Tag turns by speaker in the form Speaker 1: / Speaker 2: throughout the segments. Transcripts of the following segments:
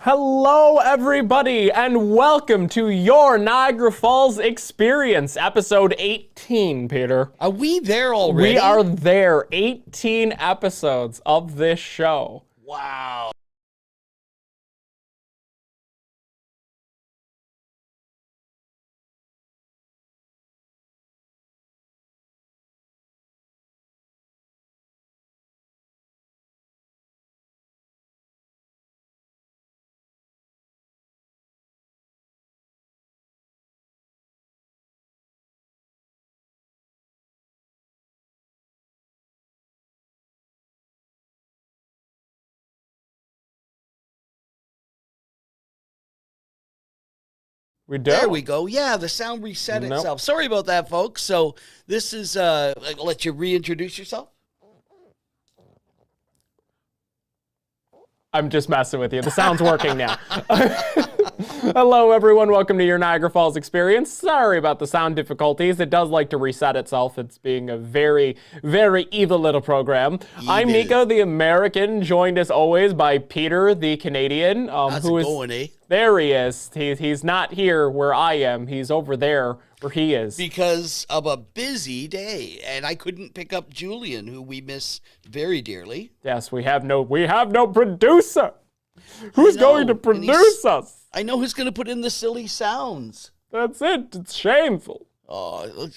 Speaker 1: Hello, everybody, and welcome to your Niagara Falls experience, episode 18, Peter.
Speaker 2: Are we there already?
Speaker 1: We are there, 18 episodes of this show.
Speaker 2: Wow.
Speaker 1: We do?
Speaker 2: There we go. Yeah, the sound reset itself. Sorry about that, folks. So this is, I'll let you reintroduce yourself.
Speaker 1: I'm just messing with you. The sound's working now. Hello, everyone. Welcome to your Niagara Falls experience. Sorry about the sound difficulties. It does like to reset itself. It's being a very, very evil little program. I'm Nico, the American, joined as always by Peter, the Canadian.
Speaker 2: How's it going, eh?
Speaker 1: There he is. He's not here where I am. He's over there where he is.
Speaker 2: Because of a busy day, and I couldn't pick up Julian, who we miss very dearly.
Speaker 1: Yes, we have no producer. Who's going to produce us?
Speaker 2: I know who's going to put in the silly sounds.
Speaker 1: That's it. It's shameful.
Speaker 2: Oh,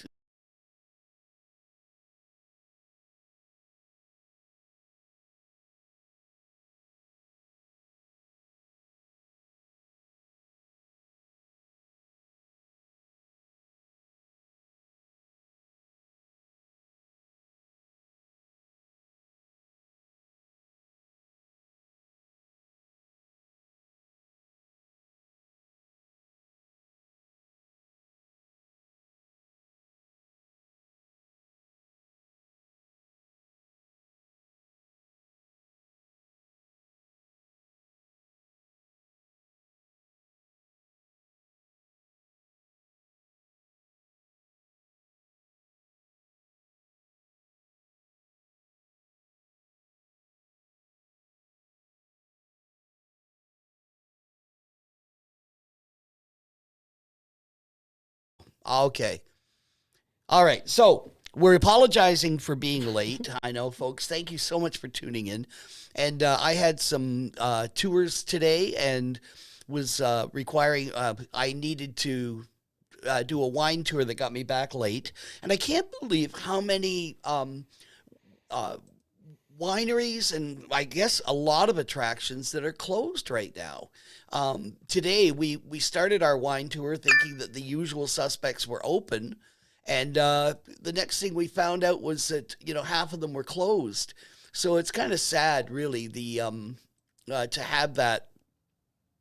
Speaker 2: okay. All right. So we're apologizing for being late. I know, folks. Thank you so much for tuning in. And I had some tours today and was requiring, I needed to do a wine tour that got me back late. And I can't believe how many wineries and I guess a lot of attractions that are closed right now. Today, we started our wine tour thinking that the usual suspects were open. And the next thing we found out was that, half of them were closed. So it's kind of sad, really, to have that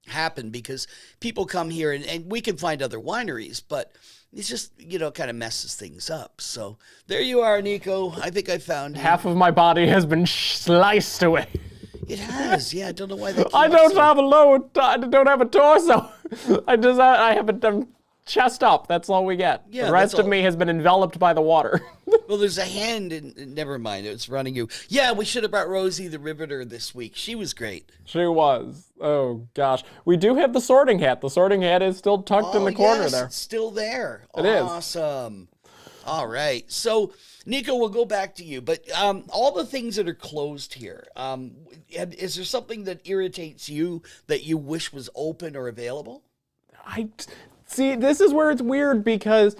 Speaker 2: happen because people come here and we can find other wineries, but it's just, kind of messes things up. So there you are, Nico. I think I found you.
Speaker 1: Half of my body has been sliced away.
Speaker 2: It has, yeah. I don't know why they
Speaker 1: I don't have a load. I don't have a torso. I have a chest up. That's all we get.
Speaker 2: Yeah,
Speaker 1: the rest of me has been enveloped by the water.
Speaker 2: Well, there's a hand in, never mind, it's running you. Yeah, we should have brought Rosie the Riveter this week. She was great.
Speaker 1: She was. Oh, gosh. We do have the sorting hat. The sorting hat is still tucked in the corner there.
Speaker 2: It's still there.
Speaker 1: It is.
Speaker 2: Awesome. All right. So, Nico, we'll go back to you. But all the things that are closed here, is there something that irritates you that you wish was open or available?
Speaker 1: See, this is where it's weird because,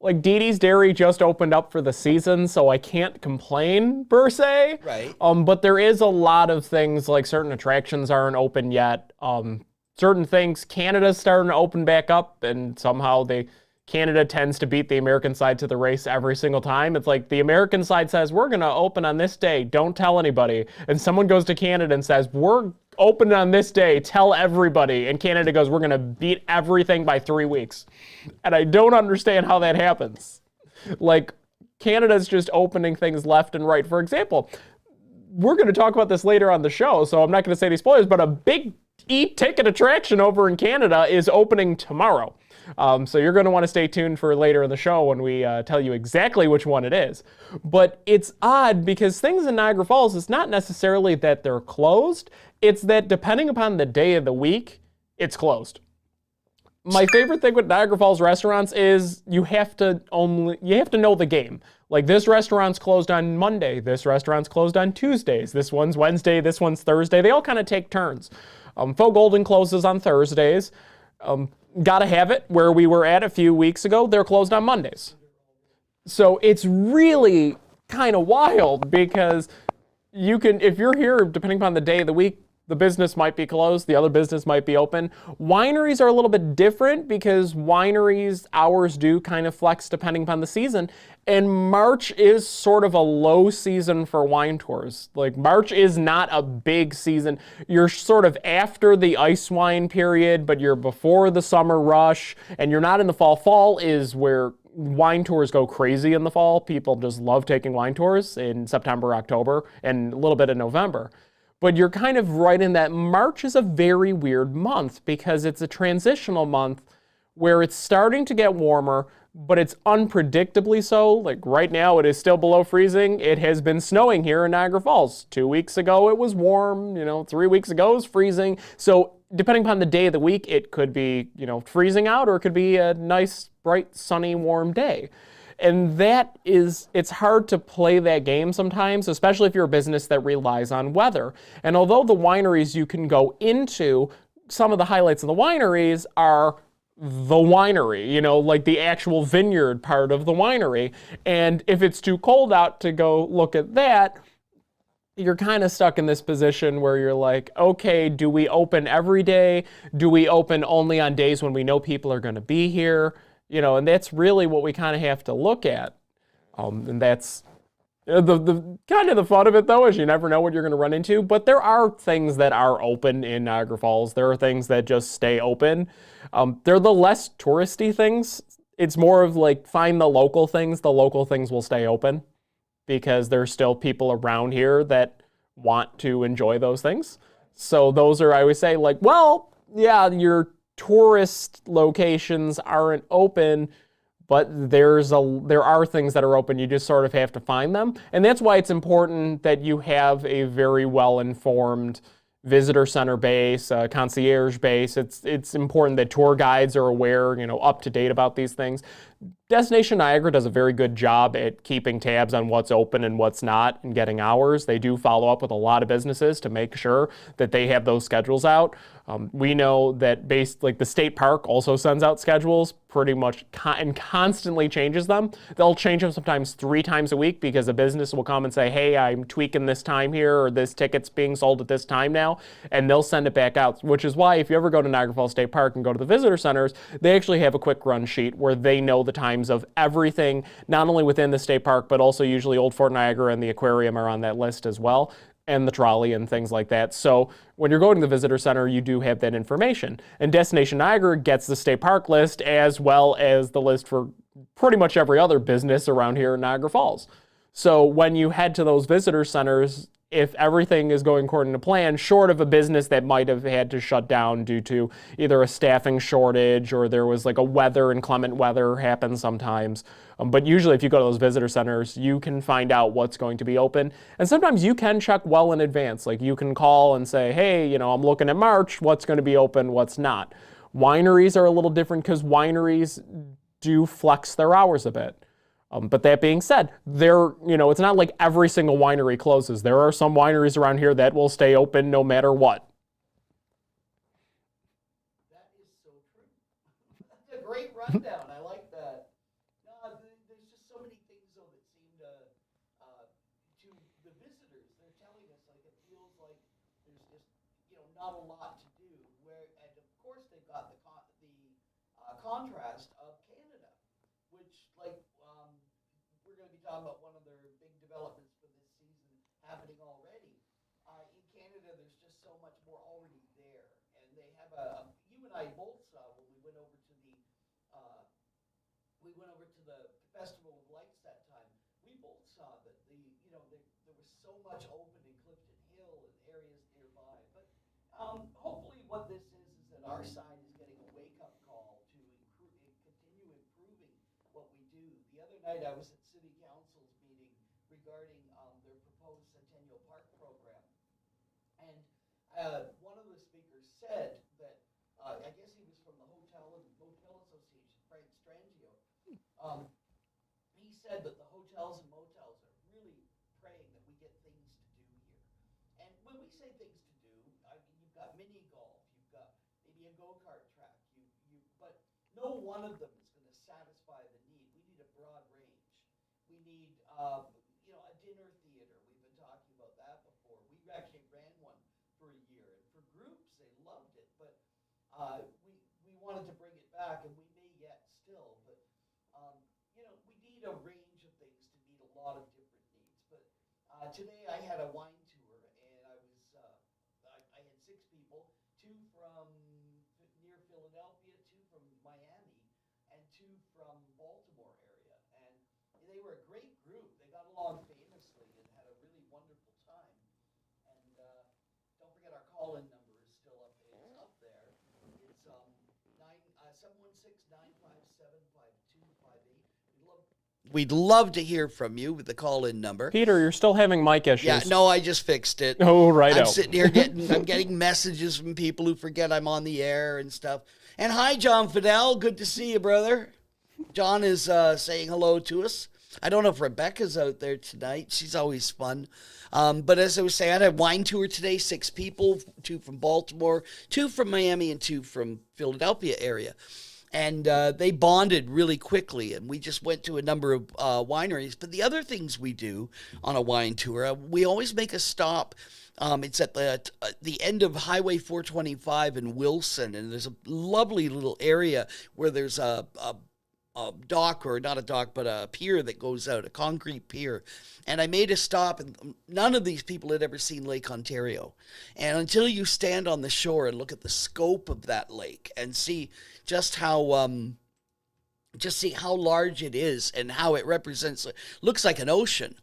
Speaker 1: like, Dee Dee's Dairy just opened up for the season, so I can't complain, per se.
Speaker 2: Right.
Speaker 1: But there is a lot of things, like certain attractions aren't open yet. Certain things, Canada's starting to open back up, and somehow Canada tends to beat the American side to the race every single time. It's like the American side says, we're going to open on this day, don't tell anybody. And someone goes to Canada and says, we're open on this day, tell everybody. And Canada goes, we're going to beat everything by 3 weeks. And I don't understand how that happens. Like, Canada's just opening things left and right. For example, we're going to talk about this later on the show, so I'm not going to say any spoilers, but a big e-ticket attraction over in Canada is opening tomorrow. So you're going to want to stay tuned for later in the show when we tell you exactly which one it is. But it's odd because things in Niagara Falls, it's not necessarily that they're closed, it's that depending upon the day of the week, it's closed. My favorite thing with Niagara Falls restaurants is you have to know the game. Like, this restaurant's closed on Monday, this restaurant's closed on Tuesdays, this one's Wednesday, this one's Thursday. They all kind of take turns. Faux Golden closes on Thursdays. Gotta Have It, where we were at a few weeks ago, they're closed on Mondays. So it's really kind of wild because you can, if you're here, depending upon the day of the week, the business might be closed, the other business might be open. Wineries are a little bit different because wineries' hours do kind of flex depending upon the season. And March is sort of a low season for wine tours. Like, March is not a big season. You're sort of after the ice wine period, but you're before the summer rush, and you're not in the fall. Fall is where wine tours go crazy in the fall. People just love taking wine tours in September, October, and a little bit in November. But you're kind of right in that March is a very weird month because it's a transitional month where it's starting to get warmer, but it's unpredictably so. Like, right now, it is still below freezing. It has been snowing here in Niagara Falls. 2 weeks ago, it was warm. 3 weeks ago, it was freezing. So depending upon the day of the week, it could be, freezing out, or it could be a nice, bright, sunny, warm day. And it's hard to play that game sometimes, especially if you're a business that relies on weather. And although the wineries you can go into, some of the highlights of the wineries are the winery, like the actual vineyard part of the winery. And if it's too cold out to go look at that, you're kind of stuck in this position where you're like, okay, do we open every day? Do we open only on days when we know people are going to be here? And that's really what we kind of have to look at. And that's the kind of the fun of it, though, is you never know what you're going to run into. But there are things that are open in Niagara Falls. There are things that just stay open. They're the less touristy things. It's more of like, find the local things. The local things will stay open because there's still people around here that want to enjoy those things. So those are, I always say, like, well, yeah, your tourist locations aren't open, but there are things that are open. You just sort of have to find them. And that's why it's important that you have a very well-informed visitor center base, concierge base. It's important that tour guides are aware, up to date about these things. Destination Niagara does a very good job at keeping tabs on what's open and what's not and getting hours. They do follow up with a lot of businesses to make sure that they have those schedules out. We know that the state park also sends out schedules pretty much and constantly changes them. They'll change them sometimes 3 times a week because a business will come and say, hey, I'm tweaking this time here, or this ticket's being sold at this time now, and they'll send it back out, which is why if you ever go to Niagara Falls State Park and go to the visitor centers, they actually have a quick run sheet where they know the times of everything, not only within the state park, but also usually Old Fort Niagara and the aquarium are on that list as well, and the trolley and things like that. So when you're going to the visitor center, you do have that information. And Destination Niagara gets the state park list as well as the list for pretty much every other business around here in Niagara Falls. So when you head to those visitor centers, if everything is going according to plan, short of a business that might have had to shut down due to either a staffing shortage or there was like a weather, inclement weather happens sometimes. But usually if you go to those visitor centers, you can find out what's going to be open. And sometimes you can check well in advance. Like, you can call and say, hey, I'm looking at March, what's going to be open, what's not. Wineries are a little different because wineries do flex their hours a bit. But that being said, it's not like every single winery closes. There are some wineries around here that will stay open no matter what.
Speaker 2: That is so true. That's a great rundown. I like that. No, there's just so many things, though, that seem to the visitors. They're telling us, like, it feels like there's just, not a lot to do. And of course, they've got the contrast of Canada, which, like, we're going to be talking about one of their big developments for this season happening already. In Canada, there's just so much more already there, and they have you and I both saw when we went over to the Festival of Lights that time. We both saw that there was so much open in Clifton Hill and areas nearby. But hopefully, what this is that our side is getting a wake up call to night I was at City Council's meeting regarding their proposed Centennial Park program. And one of the speakers said that, I guess he was from the Hotel and Motel Association, Frank Strangio. He said that the hotels and motels are really praying that we get things to do here. And when we say things to do, I mean, you've got mini golf, you've got maybe a go-kart track, but no one of them is going to satisfy the need. We need a broad range. We need, a dinner theater. We've been talking about that before. We actually ran one for a year, and for groups, they loved it. But we wanted to bring it back, and we may yet still. But we need a range of things to meet a lot of different needs. But today I had a wine tour, and I had 6 people, 2 from near Philadelphia, 2 from Miami, and 2 from Baltimore area. And they were a great group. They got along famously and had a really wonderful time. And don't forget our call-in number is still up there. It's up there. It's 716-957-5258. We'd love to hear from you with the call-in number.
Speaker 1: Peter, you're still having mic issues.
Speaker 2: Yeah, no, I just fixed it.
Speaker 1: Oh, right.
Speaker 2: I'm sitting here I'm getting messages from people who forget I'm on the air and stuff. And hi, John Fidel. Good to see you, brother. John is saying hello to us. I don't know if Rebecca's out there tonight. She's always fun. But as I was saying, I had a wine tour today, 6 people, 2 from Baltimore, 2 from Miami, and 2 from Philadelphia area. And they bonded really quickly, and we just went to a number of wineries. But the other things we do on a wine tour, we always make a stop. It's at the end of Highway 425 in Wilson, and there's a lovely little area where there's a dock, or not a dock, but a pier that goes out, a concrete pier. And I made a stop, and none of these people had ever seen Lake Ontario. And until you stand on the shore and look at the scope of that lake and see just how large it is and how it looks like an ocean.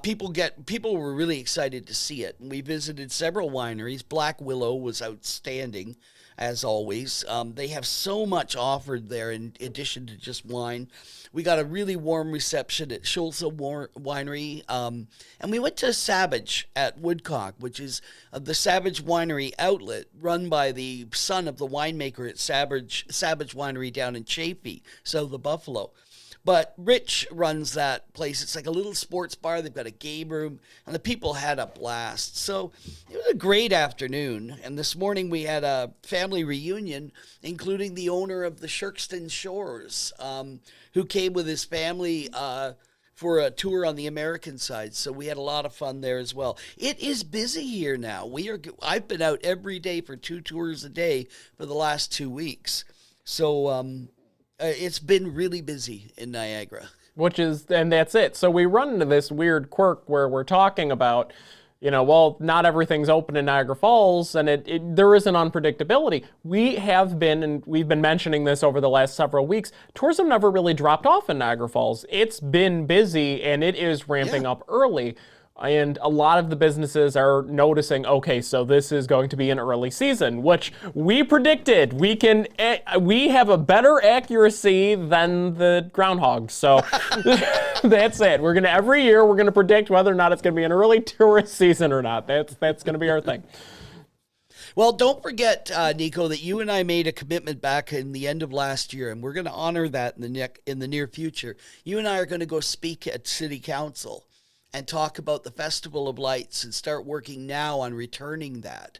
Speaker 2: People were really excited to see it. And we visited several wineries. Black Willow was outstanding, as always. They have so much offered there in addition to just wine. We got a really warm reception at Schulze Winery. And we went to Savage at Woodcock, which is the Savage Winery outlet run by the son of the winemaker at Savage Winery down in Chaffee, south of Buffalo. But Rich runs that place. It's like a little sports bar. They've got a game room, and the people had a blast. So it was a great afternoon. And this morning we had a family reunion, including the owner of the Shirkston Shores, who came with his family for a tour on the American side. So we had a lot of fun there as well. It is busy here now. I've been out every day for 2 tours a day for the last 2 weeks. So it's been really busy in Niagara.
Speaker 1: And that's it. So we run into this weird quirk where we're talking about, not everything's open in Niagara Falls, and there is an unpredictability. We've been mentioning this over the last several weeks. Tourism never really dropped off in Niagara Falls. It's been busy, and it is ramping up early. And a lot of the businesses are noticing, okay, so this is going to be an early season, which we predicted. We have a better accuracy than the groundhogs. So that's it. Every year we're gonna predict whether or not it's gonna be an early tourist season or not. That's gonna be our thing.
Speaker 2: Well, don't forget, Nico, that you and I made a commitment back in the end of last year, and we're going to honor that in the near future. You and I are going to go speak at City Council and talk about the Festival of Lights and start working now on returning that.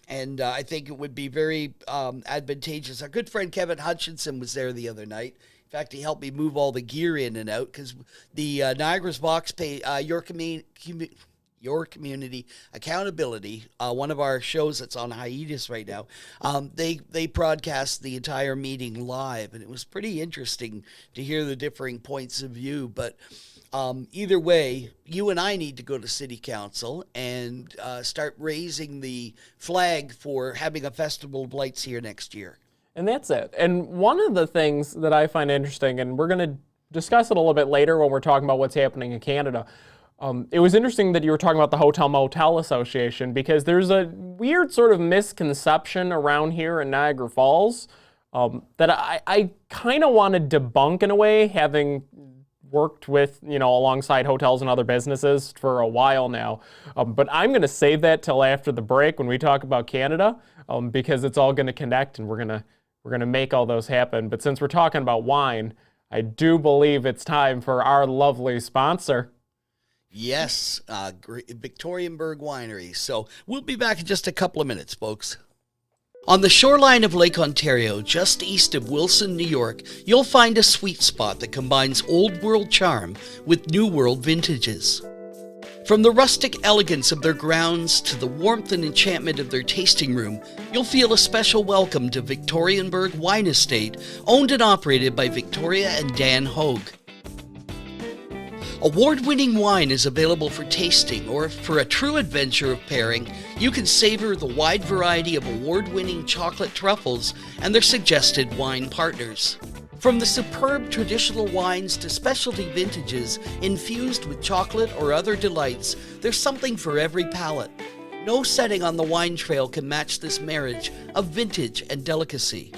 Speaker 2: And I think it would be very advantageous. Our good friend Kevin Hutchinson was there the other night. In fact, he helped me move all the gear in and out because the Niagara's Vox pay Your Community Accountability, one of our shows that's on hiatus right now, they broadcast the entire meeting live, and it was pretty interesting to hear the differing points of view. But either way, you and I need to go to City Council and start raising the flag for having a Festival of Lights here next year.
Speaker 1: And that's it. And one of the things that I find interesting, and we're going to discuss it a little bit later when we're talking about what's happening in Canada, it was interesting that you were talking about the Hotel Motel Association, because there's a weird sort of misconception around here in Niagara Falls that I kind of want to debunk in a way, having worked with, alongside hotels and other businesses for a while now. But I'm going to save that till after the break when we talk about Canada, because it's all going to connect and we're going to make all those happen. But since we're talking about wine, I do believe it's time for our lovely sponsor.
Speaker 2: Yes, Victorienburg Winery. So we'll be back in just a couple of minutes, folks. On the shoreline of Lake Ontario, just east of Wilson, New York, you'll find a sweet spot that combines old world charm with new world vintages. From the rustic elegance of their grounds to the warmth and enchantment of their tasting room, you'll feel a special welcome to Victorienburg Wine Estate, owned and operated by Victoria and Dan Hogue. Award-winning wine is available for tasting, or for a true adventure of pairing, you can savor the wide variety of award-winning chocolate truffles and their suggested wine partners. From the superb traditional wines to specialty vintages infused with chocolate or other delights, there's something for every palate. No setting on the wine trail can match this marriage of vintage and delicacy.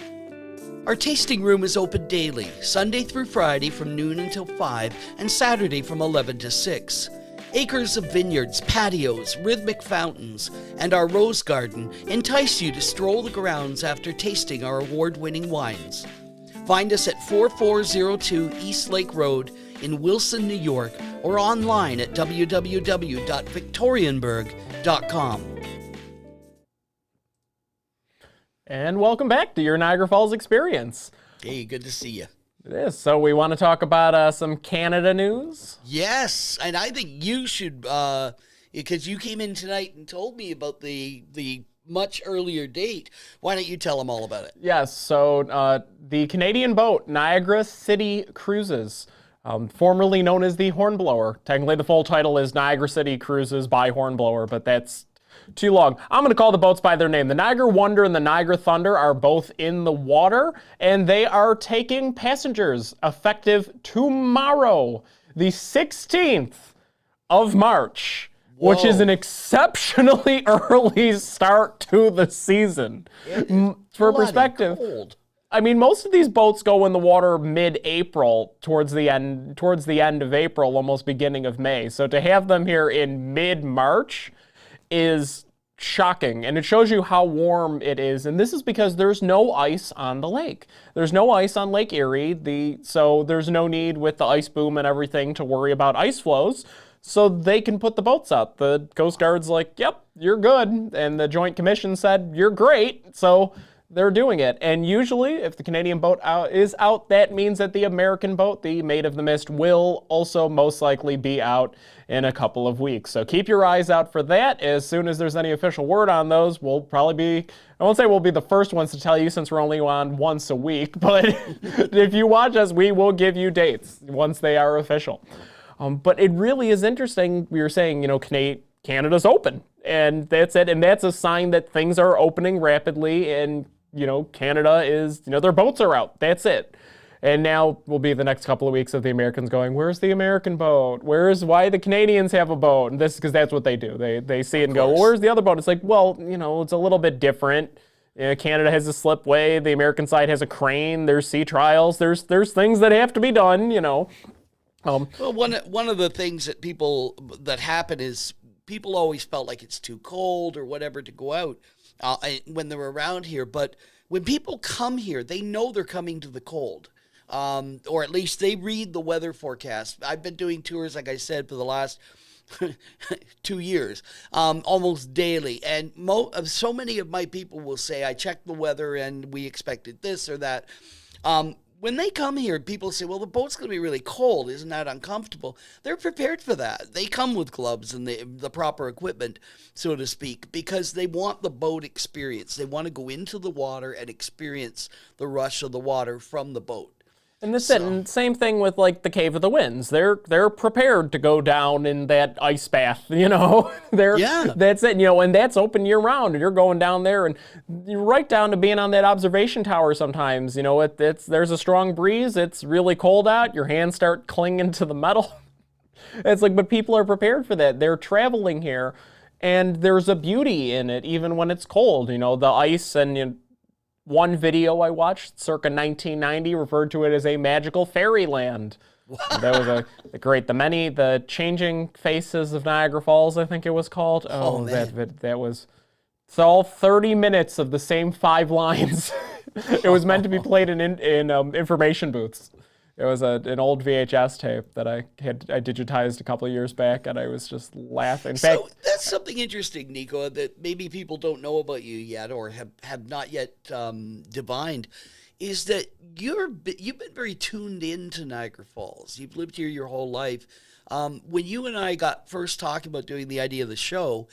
Speaker 2: Our tasting room is open daily, Sunday through Friday from noon until 5, and Saturday from 11 to 6. Acres of vineyards, patios, rhythmic fountains, and our rose garden entice you to stroll the grounds after tasting our award-winning wines. Find us at 4402 East Lake Road in Wilson, New York, or online at www.victorienburg.com.
Speaker 1: And welcome back to your Niagara Falls experience.
Speaker 2: Hey, good to see you.
Speaker 1: It is. So we want to talk about some Canada news.
Speaker 2: Yes, and I think you should, because you came in tonight and told me about the much earlier date. Why don't you tell them all about it?
Speaker 1: Yes, so the Canadian boat, Niagara City Cruises, formerly known as the Hornblower. Technically, the full title is Niagara City Cruises by Hornblower, but that's too long. I'm going to call the boats by their name. The Niagara Wonder and the Niagara Thunder are both in the water, and they are taking passengers effective tomorrow, the 16th of March,
Speaker 2: Whoa.
Speaker 1: which is an exceptionally early start to the season. For perspective,
Speaker 2: cold.
Speaker 1: I mean, most of these boats go in the water mid-April, towards the end of April, almost beginning of May. So to have them here in mid-March is shocking, and it shows you how warm it is. And this is because there's no ice on the lake. There's no ice on Lake Erie, so there's no need with the ice boom and everything to worry about ice flows. So they can put the boats out. The Coast Guard's like, yep, you're good. And the Joint Commission said, you're great. So they're doing it. And usually, if the Canadian boat is out, that means that the American boat, the Maid of the Mist, will also most likely be out in a couple of weeks. So keep your eyes out for that. As soon as there's any official word on those, we'll probably be, I won't say we'll be the first ones to tell you since we're only on once a week, but if you watch us, we will give you dates once they are official. But it really is interesting. We were saying, Canada's open, and that's it. And that's a sign that things are opening rapidly, and Canada is, their boats are out. That's it. And now will be the next couple of weeks of the Americans going, where's the American boat? Why the Canadians have a boat? And this is because that's what they do. They see it and go, well, where's the other boat? It's like, well, it's a little bit different. Canada has a slipway. The American side has a crane. There's sea trials. There's things that have to be done, Well,
Speaker 2: one of the things that happen is people always felt like it's too cold or whatever to go out when they're around here. But when people come here, they know they're coming to the cold, or at least they read the weather forecast. I've been doing tours, like I said, for the last 2 years, almost daily. And so many of my people will say, I checked the weather and we expected this or that. When they come here, people say, well, the boat's going to be really cold. Isn't that uncomfortable? They're prepared for that. They come with gloves and the proper equipment, so to speak, because they want the boat experience. They want to go into the water and experience the rush of the water from the boat.
Speaker 1: And and same thing with like the Cave of the Winds. They're prepared to go down in that ice bath, That's it, and that's open year round. You're going down there, and you're right down to being on that observation tower sometimes. There's a strong breeze. It's really cold out. Your hands start clinging to the metal. It's like, but people are prepared for that. They're traveling here, and there's a beauty in it, even when it's cold. The ice and one video I watched, circa 1990, referred to it as a magical fairyland. That was the Changing Faces of Niagara Falls, I think it was called.
Speaker 2: Oh, man.
Speaker 1: That was, it's all 30 minutes of the same 5 lines. It was meant to be played in information booths. It was an old VHS tape that I digitized a couple of years back, and I was just laughing.
Speaker 2: So that's something interesting, Nico, that maybe people don't know about you yet or have not yet divined, is that you've been very tuned into Niagara Falls. You've lived here your whole life. When you and I got first talking about doing the idea of the show,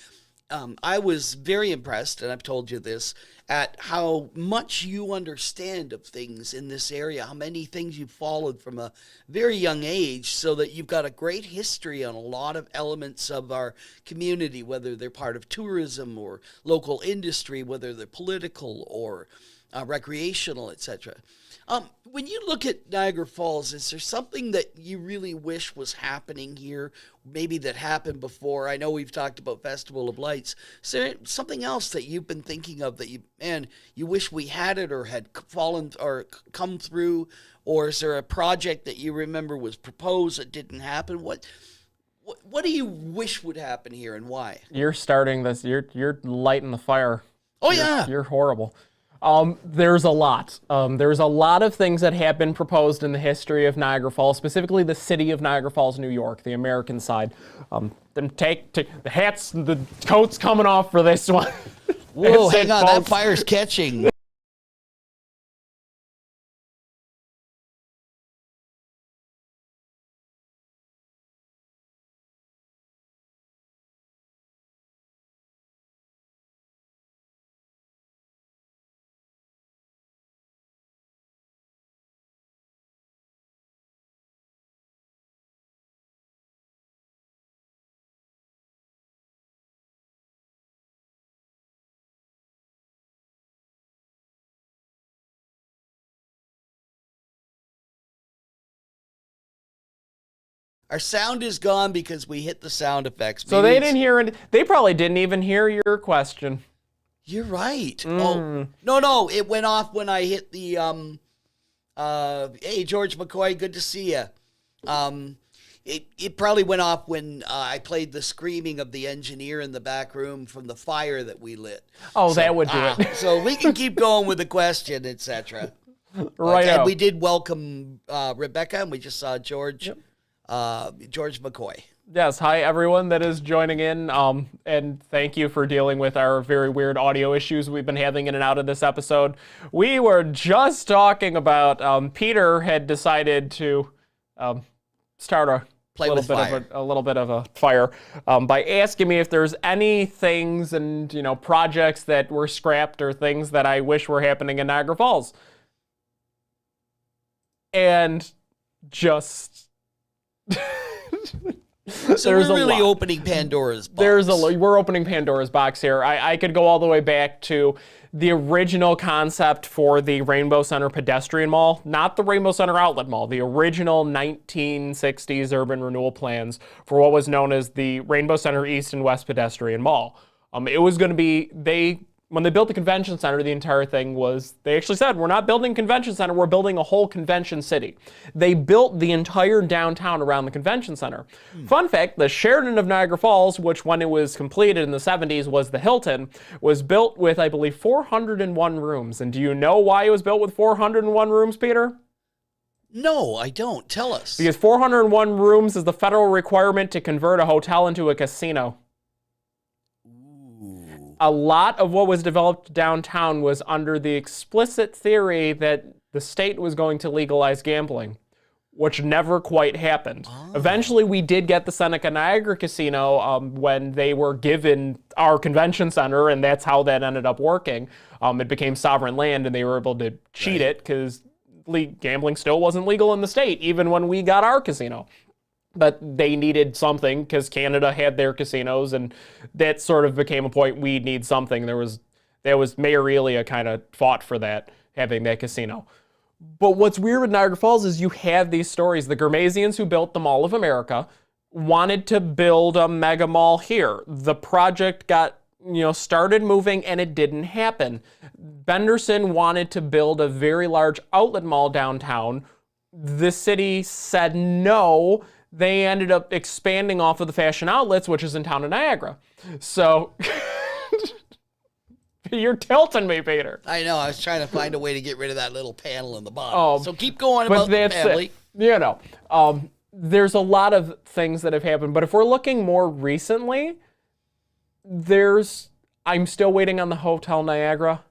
Speaker 2: I was very impressed, and I've told you this, at how much you understand of things in this area, how many things you've followed from a very young age, so that you've got a great history on a lot of elements of our community, whether they're part of tourism or local industry, whether they're political or recreational, etc. When you look at Niagara Falls, is there something that you really wish was happening here, maybe that happened before? I know we've talked about Festival of Lights. Is there something else that you've been thinking of that you wish we had it or had fallen or come through? Or is there a project that you remember was proposed that didn't happen? What do you wish would happen here, and why?
Speaker 1: You're starting this. You're lighting the fire.
Speaker 2: Oh, yeah.
Speaker 1: You're horrible. There's a lot. There's a lot of things that have been proposed in the history of Niagara Falls, specifically the city of Niagara Falls, New York, the American side. Then take the hats, the coats coming off for this one.
Speaker 2: Whoa, hang on, that fire's catching. Our sound is gone because we hit the sound effects.
Speaker 1: So they didn't hear it. They probably didn't even hear your question.
Speaker 2: You're right. Oh, no, it went off when I hit the, hey, George McCoy, good to see you. It probably went off when I played the screaming of the engineer in the back room from the fire that we lit.
Speaker 1: Oh, so, that would do it.
Speaker 2: So we can keep going with the question, etc.
Speaker 1: Right.
Speaker 2: And we did welcome Rebecca, and we just saw George. Yep. George McCoy.
Speaker 1: Yes, hi everyone that is joining in, and thank you for dealing with our very weird audio issues we've been having in and out of this episode. We were just talking about Peter had decided to start a little bit of a fire by asking me if there's any things and projects that were scrapped or things that I wish were happening in Niagara Falls, and just.
Speaker 2: So we're really opening Pandora's box.
Speaker 1: We're opening Pandora's box here. I could go all the way back to the original concept for the Rainbow Center pedestrian mall, not the Rainbow Center outlet mall, the original 1960s urban renewal plans for what was known as the Rainbow Center East and West pedestrian mall. It was going to be, when they built the convention center, the entire thing was, they actually said, we're not building a convention center, we're building a whole convention city. They built the entire downtown around the convention center. Fun fact, the Sheraton of Niagara Falls, which when it was completed in the 70s was the Hilton, was built with, I believe, 401 rooms. And do you know why it was built with 401 rooms, Peter?
Speaker 2: No, I don't. Tell us.
Speaker 1: Because 401 rooms is the federal requirement to convert a hotel into a casino. A lot of what was developed downtown was under the explicit theory that the state was going to legalize gambling, which never quite happened. Eventually, we did get the Seneca Niagara Casino when they were given our convention center, and that's how that ended up working. It became sovereign land, and they were able to cheat it because gambling still wasn't legal in the state, even when we got our casino. But they needed something because Canada had their casinos, and that sort of became a point. We need something. There was Mayor Elia kind of fought for that, having that casino. But what's weird with Niagara Falls is you have these stories. The Germaisians who built the Mall of America wanted to build a mega mall here. The project got started moving, and it didn't happen. Benderson wanted to build a very large outlet mall downtown. the city said no. They ended up expanding off of the Fashion Outlets, which is in town of Niagara. So you're tilting me, Peter.
Speaker 2: I know. I was trying to find a way to get rid of that little panel in the bottom. So keep going about the family.
Speaker 1: There's a lot of things that have happened, but if we're looking more recently, I'm still waiting on the Hotel Niagara.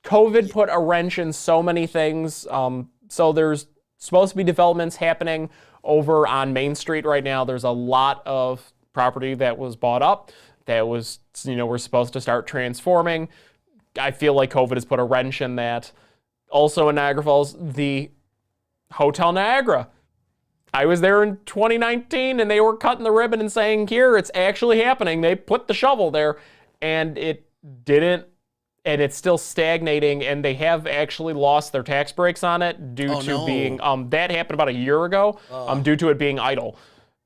Speaker 1: COVID put a wrench in so many things. So there's supposed to be developments happening over on Main Street right now. There's a lot of property that was bought up that was, we're supposed to start transforming. I feel like COVID has put a wrench in that. Also in Niagara Falls, the Hotel Niagara. I was there in 2019 and they were cutting the ribbon and saying, here, it's actually happening. They put the shovel there and it didn't, and it's still stagnating, and they have actually lost their tax breaks on it due to being, that happened about a year ago, due to it being idle.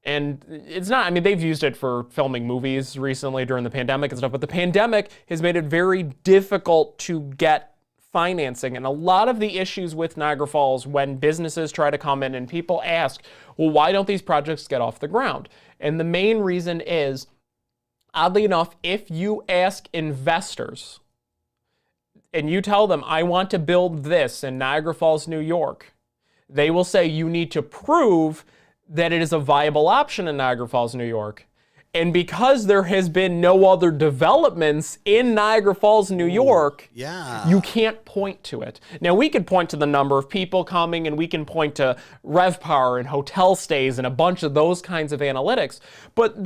Speaker 1: And it's not, I mean, they've used it for filming movies recently during the pandemic and stuff, but the pandemic has made it very difficult to get financing. And a lot of the issues with Niagara Falls when businesses try to come in and people ask, well, why don't these projects get off the ground? And the main reason is, oddly enough, if you ask investors and you tell them, I want to build this in Niagara Falls, New York, they will say you need to prove that it is a viable option in Niagara Falls, New York. And because there has been no other developments in Niagara Falls, New York, you can't point to it. Now, we could point to the number of people coming, and we can point to RevPAR and hotel stays and a bunch of those kinds of analytics. But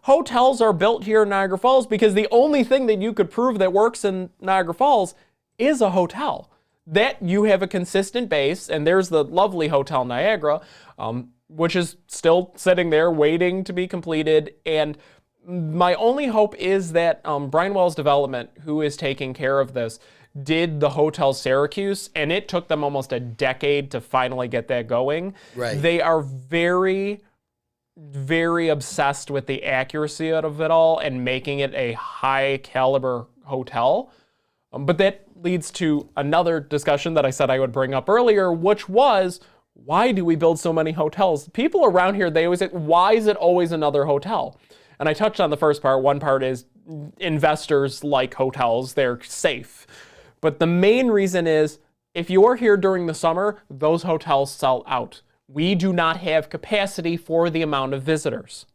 Speaker 1: hotels are built here in Niagara Falls because the only thing that you could prove that works in Niagara Falls is a hotel. That you have a consistent base, and there's the lovely Hotel Niagara, which is still sitting there waiting to be completed. And my only hope is that Brian Wells Development, who is taking care of this, did the Hotel Syracuse, and it took them almost a decade to finally get that going.
Speaker 2: Right.
Speaker 1: They are very, very obsessed with the accuracy of it all and making it a high caliber hotel. But that leads to another discussion that I said I would bring up earlier, which was, why do we build so many hotels? People around here, they always say, why is it always another hotel? And I touched on the first part. One part is investors like hotels. They're safe. But the main reason is, if you're here during the summer, those hotels sell out. We do not have capacity for the amount of visitors.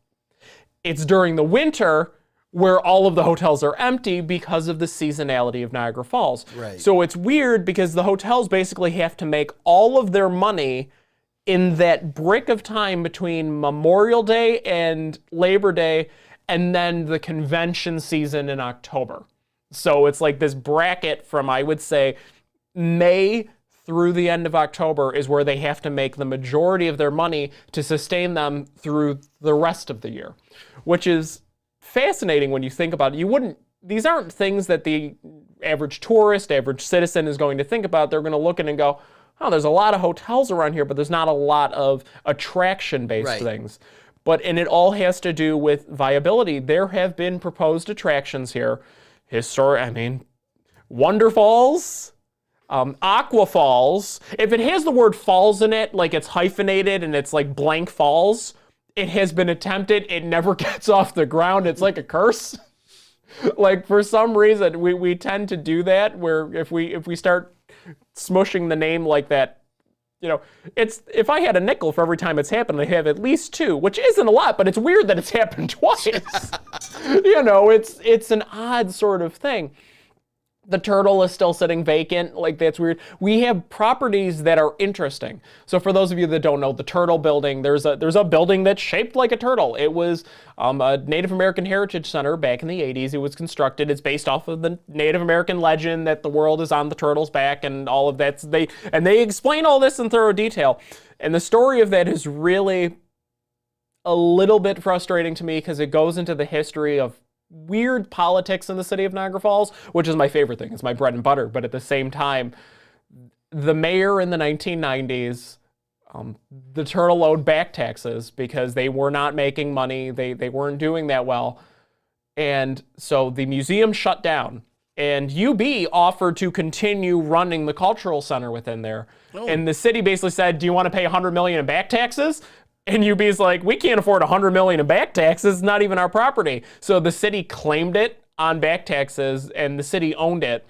Speaker 1: It's during the winter where all of the hotels are empty because of the seasonality of Niagara Falls.
Speaker 2: Right.
Speaker 1: So it's weird because the hotels basically have to make all of their money in that break of time between Memorial Day and Labor Day, and then the convention season in October. So it's like this bracket from, I would say, May through the end of October is where they have to make the majority of their money to sustain them through the rest of the year, which is fascinating when you think about it. These aren't things that the average tourist, average citizen is going to think about. They're going to look in and go, oh, there's a lot of hotels around here, but there's not a lot of attraction-based things. And it all has to do with viability. There have been proposed attractions here. Wonder Falls, Aqua Falls. If it has the word falls in it, like it's hyphenated and it's like blank falls, it has been attempted. It never gets off the ground. It's like a curse. Like, for some reason, we tend to do that, where if we start smushing the name like that, if I had a nickel for every time it's happened, I have at least two, which isn't a lot, but it's weird that it's happened twice. It's an odd sort of thing. The Turtle is still sitting vacant. Like, that's weird. We have properties that are interesting. So for those of you that don't know, the Turtle building, there's a building that's shaped like a turtle. It was a Native American Heritage Center back in the 80s. It was constructed. It's based off of the Native American legend that the world is on the turtle's back and all of that. They explain all this in thorough detail. And the story of that is really a little bit frustrating to me because it goes into the history of weird politics in the city of Niagara Falls, which is my favorite thing. It's my bread and butter. But at the same time, the mayor in the 1990s, the Turtle owed back taxes because they were not making money. They weren't doing that well. And so the museum shut down. and UB offered to continue running the cultural center within there. And the city basically said, do you want to pay $100 million in back taxes? And UB's like, we can't afford $100 million in back taxes. It's not even our property. So the city claimed it on back taxes, and the city owned it.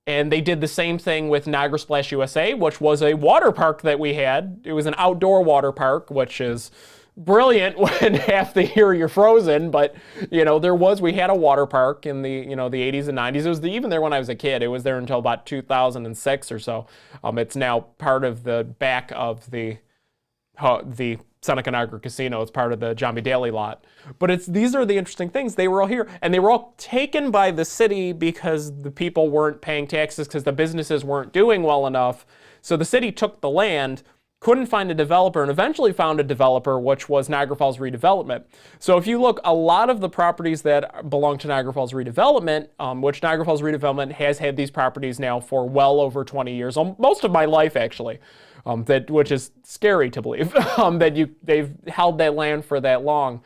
Speaker 1: And they did the same thing with Niagara Splash USA, which was a water park that we had. It was an outdoor water park, which is brilliant when half the year you're frozen. But, we had a water park in the, the 80s and 90s. It was even there when I was a kid. It was there until about 2006 or so. It's now part of the back of the Seneca Niagara Casino. It's part of the John B. Daly lot. But these are the interesting things. They were all here, and they were all taken by the city because the people weren't paying taxes because the businesses weren't doing well enough. So the city took the land, couldn't find a developer, and eventually found a developer, which was Niagara Falls Redevelopment. So if you look, a lot of the properties that belong to Niagara Falls Redevelopment, which Niagara Falls Redevelopment has had these properties now for well over 20 years, most of my life actually, which is scary to believe, they've held that land for that long.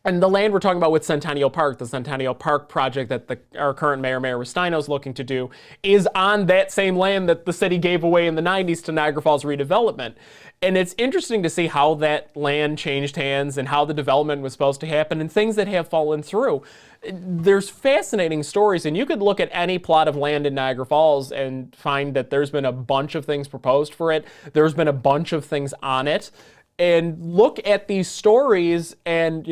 Speaker 1: And the land we're talking about with Centennial Park, the Centennial Park project that our current mayor, Mayor Rustino, is looking to do, is on that same land that the city gave away in the 90s to Niagara Falls Redevelopment. And it's interesting to see how that land changed hands and how the development was supposed to happen and things that have fallen through. There's fascinating stories, and you could look at any plot of land in Niagara Falls and find that there's been a bunch of things proposed for it. There's been a bunch of things on it. And look at these stories, and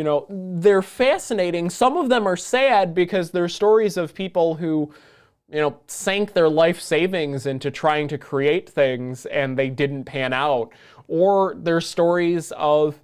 Speaker 1: they're fascinating. Some of them are sad because they're stories of people who sank their life savings into trying to create things and they didn't pan out. Or they're stories of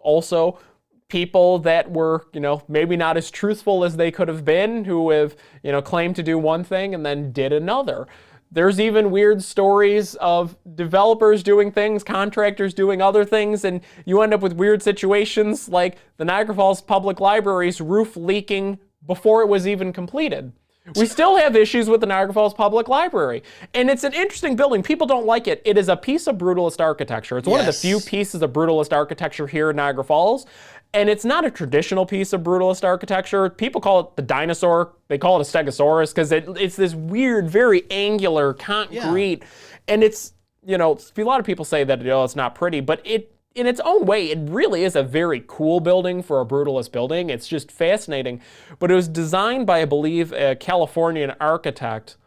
Speaker 1: also people that were maybe not as truthful as they could have been, who have claimed to do one thing and then did another. There's even weird stories of developers doing things, contractors doing other things, and you end up with weird situations like the Niagara Falls Public Library's roof leaking before it was even completed. We still have issues with the Niagara Falls Public Library, and it's an interesting building. People don't like it. It is a piece of brutalist architecture. It's one of the few pieces of brutalist architecture here in Niagara Falls. And it's not a traditional piece of brutalist architecture. People call it the dinosaur. They call it a stegosaurus because it's this weird, very angular concrete. And it's, a lot of people say that it's not pretty, but in its own way, it really is a very cool building for a brutalist building. It's just fascinating. But it was designed by, I believe, a Californian architect.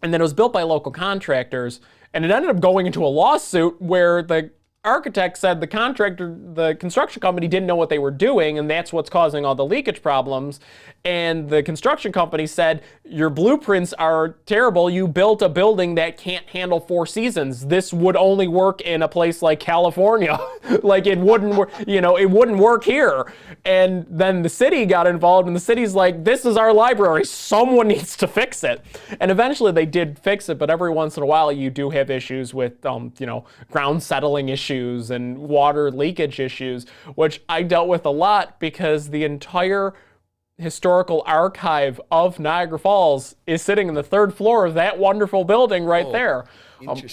Speaker 1: And then it was built by local contractors. And it ended up going into a lawsuit where the architect said the construction company didn't know what they were doing, and that's what's causing all the leakage problems. And the construction company said, your blueprints are terrible. You built a building that can't handle 4 seasons. This would only work in a place like California. Like it wouldn't work, it wouldn't work here. And then the city got involved, and the city's like, this is our library. Someone needs to fix it. And eventually they did fix it, but every once in a while you do have issues with, ground settling issues and water leakage issues, which I dealt with a lot because the entire historical archive of Niagara Falls is sitting in the 3rd floor of that wonderful building right there,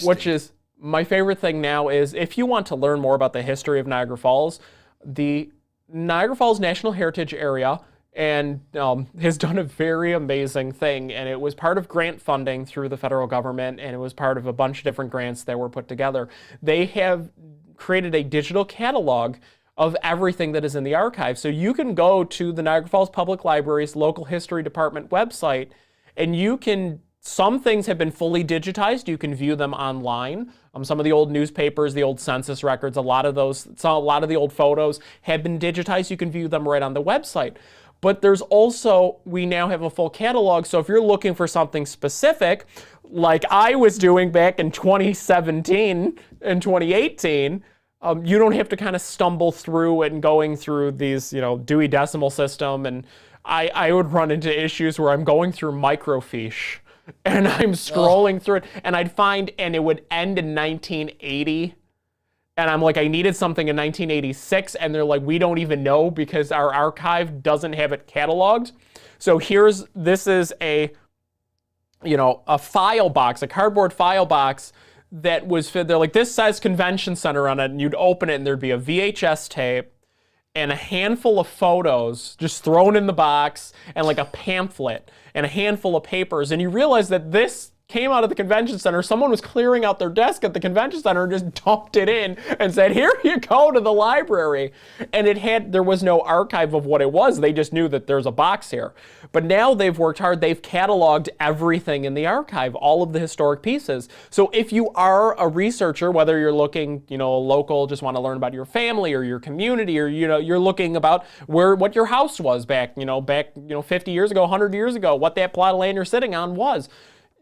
Speaker 1: which is my favorite thing now. Is if you want to learn more about the history of Niagara Falls, the Niagara Falls National Heritage Area and has done a very amazing thing, and it was part of grant funding through the federal government, and it was part of a bunch of different grants that were put together. They have created a digital catalog of everything that is in the archive. So you can go to the Niagara Falls Public Library's local history department website, and some things have been fully digitized. You can view them online. Some of the old newspapers, the old census records, a lot of the old photos have been digitized. You can view them right on the website. But there's also, we now have a full catalog. So if you're looking for something specific, like I was doing back in 2017 and 2018, you don't have to kind of stumble through and going through these, Dewey Decimal System. And I would run into issues where I'm going through microfiche and I'm scrolling through it, and I'd find, and it would end in 1980. And I'm like, I needed something in 1986. And they're like, we don't even know because our archive doesn't have it cataloged. So this is a file box, a cardboard file box that was fit. They're like, this says convention center on it, and you'd open it and there'd be a VHS tape and a handful of photos just thrown in the box, and like a pamphlet and a handful of papers. And you realize that this came out of the convention center. Someone was clearing out their desk at the convention center and just dumped it in and said, here you go to the library. And there was no archive of what it was. They just knew that there's a box here. But now they've worked hard. They've cataloged everything in the archive, all of the historic pieces. So if you are a researcher, whether you're looking, local, just want to learn about your family or your community, or, you're looking about what your house was back 50 years ago, 100 years ago, what that plot of land you're sitting on was,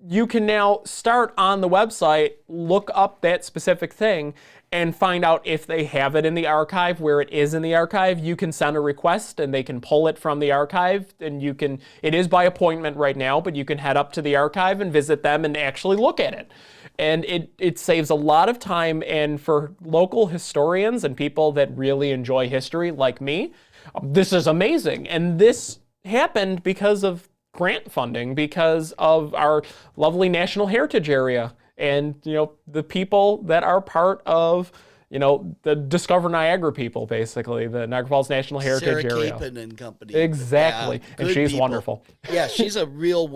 Speaker 1: you can now start on the website, look up that specific thing, and find out if they have it in the archive, where it is in the archive. You can send a request and they can pull it from the archive, and it is by appointment right now, but you can head up to the archive and visit them and actually look at it. And it saves a lot of time, and for local historians and people that really enjoy history like me, this is amazing. And this happened because of grant funding, because of our lovely National Heritage Area and, the people that are part of, the Discover Niagara people, basically, the Niagara Falls National Heritage
Speaker 2: Sarah
Speaker 1: Area.
Speaker 2: Capon and company.
Speaker 1: Exactly.
Speaker 2: Yeah,
Speaker 1: and she's
Speaker 2: people.
Speaker 1: Wonderful.
Speaker 2: Yeah, she's a real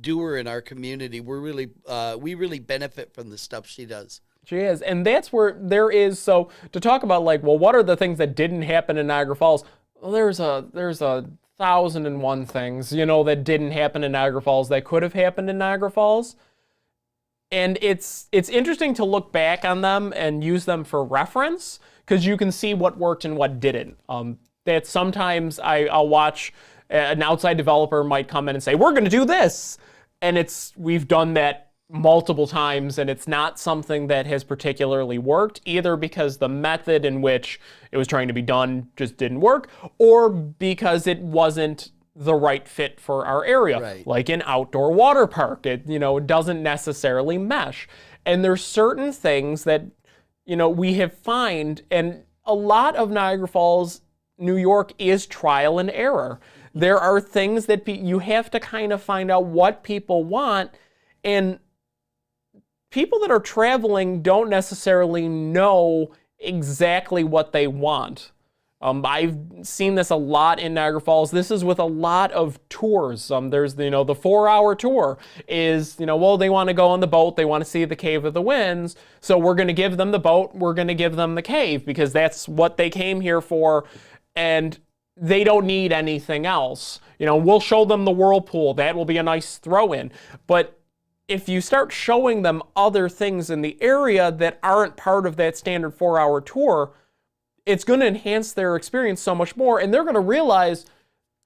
Speaker 2: doer in our community. We really benefit from the stuff she does.
Speaker 1: She is. And that's where there is, so to talk about what are the things that didn't happen in Niagara Falls? Well, there's a 1,001 things, that didn't happen in Niagara Falls that could have happened in Niagara Falls. And it's interesting to look back on them and use them for reference, because you can see what worked and what didn't. That sometimes I'll watch an outside developer might come in and say, we're going to do this. And we've done that multiple times, and it's not something that has particularly worked, either because the method in which it was trying to be done just didn't work, or because it wasn't the right fit for our area.
Speaker 2: Right.
Speaker 1: Like an outdoor water park, it doesn't necessarily mesh. And there's certain things that we have found, and a lot of Niagara Falls, New York, is trial and error. There are things that you have to kind of find out what people want, and people that are traveling don't necessarily know exactly what they want. I've seen this a lot in Niagara Falls. This is with a lot of tours. There's, the 4-hour tour is, they want to go on the boat. They want to see the Cave of the Winds. So we're going to give them the boat. We're going to give them the cave, because that's what they came here for. And they don't need anything else. We'll show them the whirlpool. That will be a nice throw-in. But if you start showing them other things in the area that aren't part of that standard 4-hour tour, it's going to enhance their experience so much more, and they're going to realize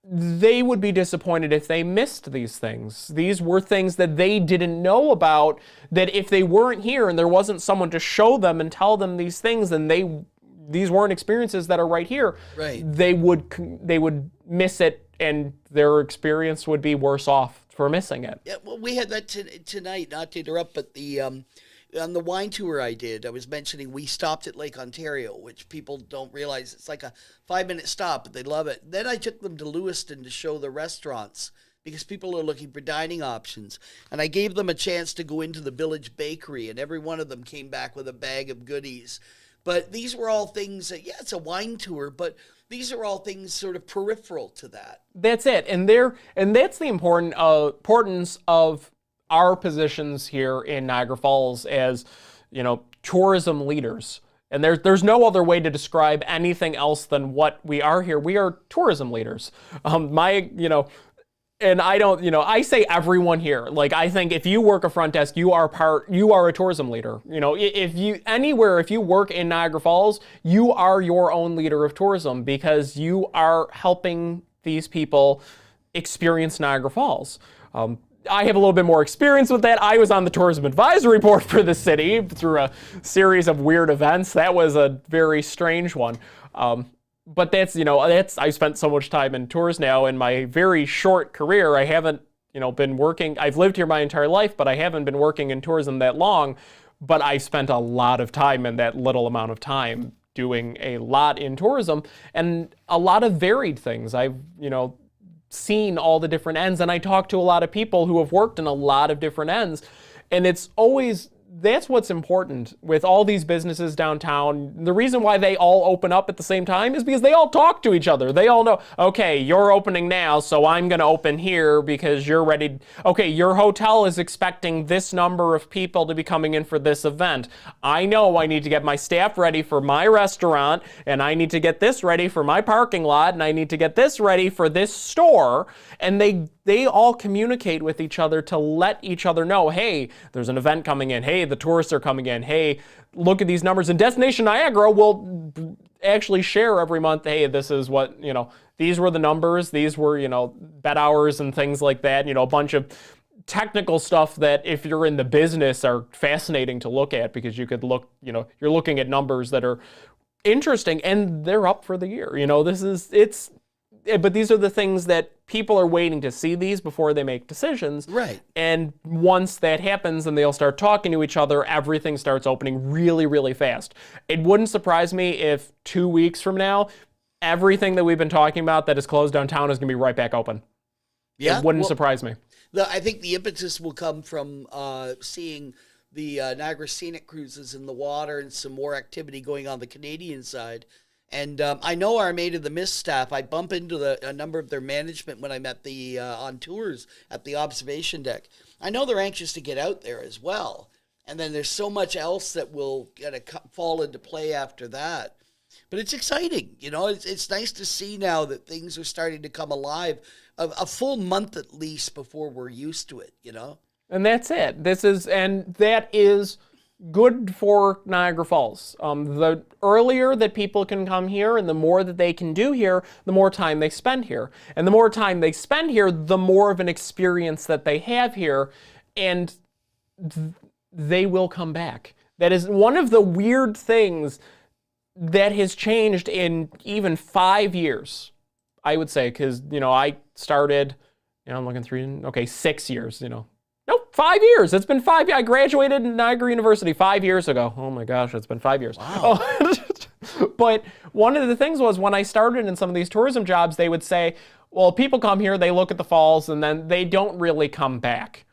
Speaker 1: they would be disappointed if they missed these things. These were things that they didn't know about, that if they weren't here and there wasn't someone to show them and tell them these things, then these weren't experiences that are right here.
Speaker 2: Right.
Speaker 1: They would miss it, and their experience would be worse off for missing it.
Speaker 2: Yeah, well, we had that tonight, not to interrupt, but on the wine tour I did, I was mentioning we stopped at Lake Ontario, which people don't realize it's like a 5-minute stop, but they love it. Then I took them to Lewiston to show the restaurants, because people are looking for dining options. And I gave them a chance to go into the Village Bakery, and every one of them came back with a bag of goodies. But these were all things that, it's a wine tour, but these are all things sort of peripheral to that.
Speaker 1: That's it. And that's the importance of our positions here in Niagara Falls as, tourism leaders. And there's no other way to describe anything else than what we are here. We are tourism leaders. And I don't, I say everyone here. Like, I think if you work a front desk, you are a tourism leader. If you work in Niagara Falls, you are your own leader of tourism, because you are helping these people experience Niagara Falls. I have a little bit more experience with that. I was on the tourism advisory board for the city through a series of weird events. That was a very strange one. But I spent so much time in tours now. In my very short career, I haven't, been working. I've lived here my entire life, but I haven't been working in tourism that long. But I spent a lot of time in that little amount of time doing a lot in tourism, and a lot of varied things. I've, seen all the different ends, and I talk to a lot of people who have worked in a lot of different ends, and it's always that's what's important with all these businesses downtown. The reason why they all open up at the same time is because they all talk to each other. They all know, okay, you're opening now, so I'm going to open here because you're ready. Okay, your hotel is expecting this number of people to be coming in for this event. I know I need to get my staff ready for my restaurant, and I need to get this ready for my parking lot, and I need to get this ready for this store. And they all communicate with each other to let each other know, hey, there's an event coming in. Hey, the tourists are coming in. Hey, look at these numbers. And Destination Niagara will actually share every month, hey, this is what, these were the numbers. These were, bed hours and things like that. A bunch of technical stuff that if you're in the business are fascinating to look at, because you could look, you're looking at numbers that are interesting and they're up for the year. But these are the things that people are waiting to see these before they make decisions.
Speaker 2: Right.
Speaker 1: And once that happens and they'll start talking to each other, everything starts opening really, really fast. It wouldn't surprise me if 2 weeks from now, everything that we've been talking about that is closed downtown is going to be right back open.
Speaker 2: Yeah.
Speaker 1: It wouldn't surprise me.
Speaker 2: I think the impetus will come from seeing the Niagara Scenic Cruises in the water and some more activity going on the Canadian side. And I know our Maid of the Mist staff, I bump into a number of their management when I'm at on tours at the observation deck. I know they're anxious to get out there as well. And then there's so much else that will fall into play after that. But it's exciting. It's nice to see now that things are starting to come alive a full month at least before we're used to it,
Speaker 1: And that's it. That is good for Niagara Falls. The earlier that people can come here and the more that they can do here, the more time they spend here. And the more time they spend here, the more of an experience that they have here, and they will come back. That is one of the weird things that has changed in even 5 years, I would say, because, I started, I'm looking through, 6 years, Nope, 5 years. It's been 5 years. I graduated in Niagara University 5 years ago. Oh my gosh, it's been 5 years.
Speaker 2: Wow.
Speaker 1: But one of the things was when I started in some of these tourism jobs, they would say, well, people come here, they look at the falls, and then they don't really come back.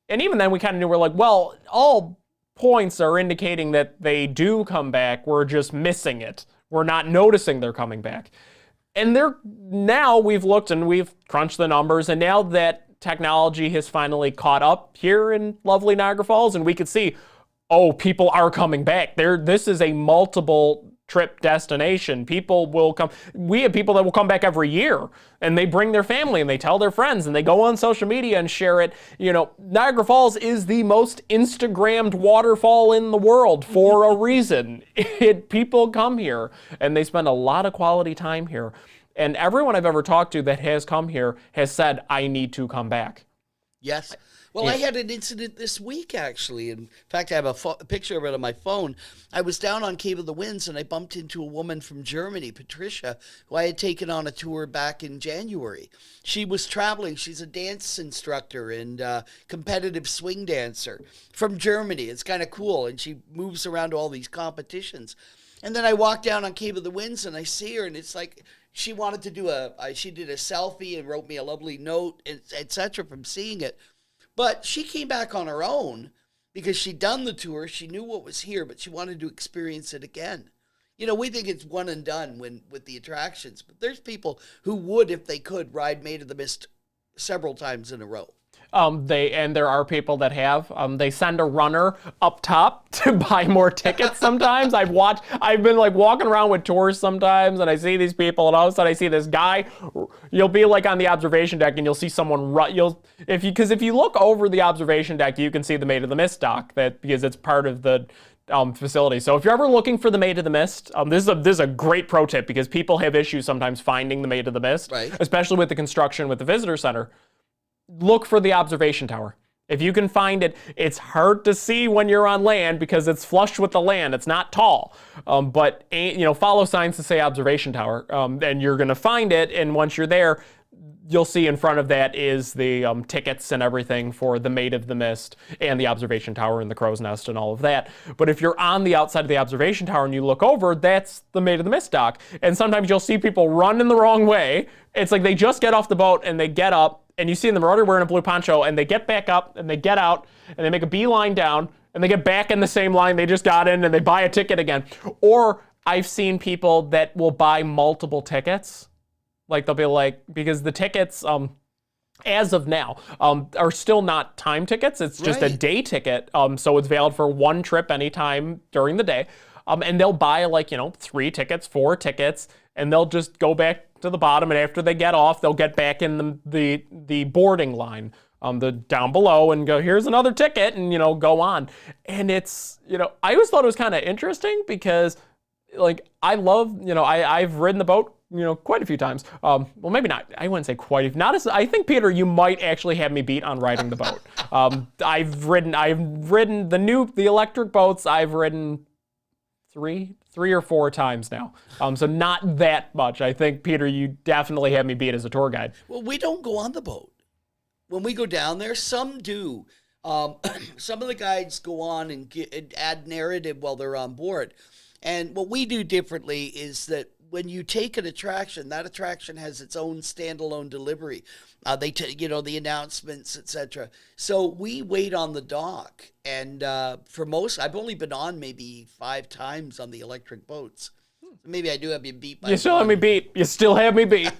Speaker 1: And even then we kind of knew, we're like, well, all points are indicating that they do come back. We're just missing it. We're not noticing they're coming back. And now we've looked and we've crunched the numbers, and now that technology has finally caught up here in lovely Niagara Falls, and we could see, people are coming back. This is a multiple trip destination. People will come. We have people that will come back every year, and they bring their family and they tell their friends and they go on social media and share it. Niagara Falls is the most Instagrammed waterfall in the world for a reason. People come here and they spend a lot of quality time here. And everyone I've ever talked to that has come here has said, I need to come back.
Speaker 2: Yes. Well, I had an incident this week, actually. In fact, I have a picture of it on my phone. I was down on Cape of the Winds, and I bumped into a woman from Germany, Patricia, who I had taken on a tour back in January. She was traveling. She's a dance instructor and competitive swing dancer from Germany. It's kind of cool, and she moves around to all these competitions. And then I walk down on Cape of the Winds, and I see her, and it's like she wanted to do she did a selfie and wrote me a lovely note, etc. from seeing it. But she came back on her own because she'd done the tour. She knew what was here, but she wanted to experience it again. We think it's one and done with the attractions, but there's people who would, if they could, ride Maid of the Mist several times in a row.
Speaker 1: There are people that have. They send a runner up top to buy more tickets sometimes. I've been walking around with tours sometimes, and I see these people, and all of a sudden I see this guy. You'll be on the observation deck, and you'll see someone run. Because if you look over the observation deck, you can see the Maid of the Mist dock because it's part of the facility. So if you're ever looking for the Maid of the Mist, this is a great pro tip, because people have issues sometimes finding the Maid of the Mist,
Speaker 2: right,
Speaker 1: especially with the construction with the visitor center. Look for the observation tower. If you can find it, it's hard to see when you're on land because it's flush with the land. It's not tall. But follow signs to say observation tower, and you're going to find it. And once you're there, you'll see in front of that is the tickets and everything for the Maid of the Mist and the observation tower and the crow's nest and all of that. But if you're on the outside of the observation tower and you look over, that's the Maid of the Mist dock. And sometimes you'll see people run in the wrong way. It's like they just get off the boat and they get up, and you see them already wearing a blue poncho, and they get back up and they get out and they make a beeline down, and they get back in the same line they just got in and they buy a ticket again. Or I've seen people that will buy multiple tickets. Like they'll be like, because the tickets, as of now, are still not time tickets. It's just a day ticket. So it's valid for one trip anytime during the day. And they'll buy 3 tickets, 4 tickets, and they'll just go back to the bottom. And after they get off, they'll get back in the boarding line, the down below, and go, here's another ticket, and go on. And it's, I always thought it was kind of interesting because, I love, I've ridden the boat, quite a few times. Well, maybe not. I wouldn't say quite a few. Not as, I think, Peter, you might actually have me beat on riding the boat. I've ridden the electric boats. I've ridden three or 4 times now. So not that much. I think, Peter, you definitely have me beat as a tour guide.
Speaker 2: Well, we don't go on the boat. When we go down there, some do. Some of the guides go on and add narrative while they're on board. And what we do differently is that when you take an attraction, that attraction has its own standalone delivery. The announcements, etc. So we wait on the dock, and for most, I've only been on maybe 5 times on the electric boats. Maybe I do have you beat by.
Speaker 1: You still have me beat. You still have me beat.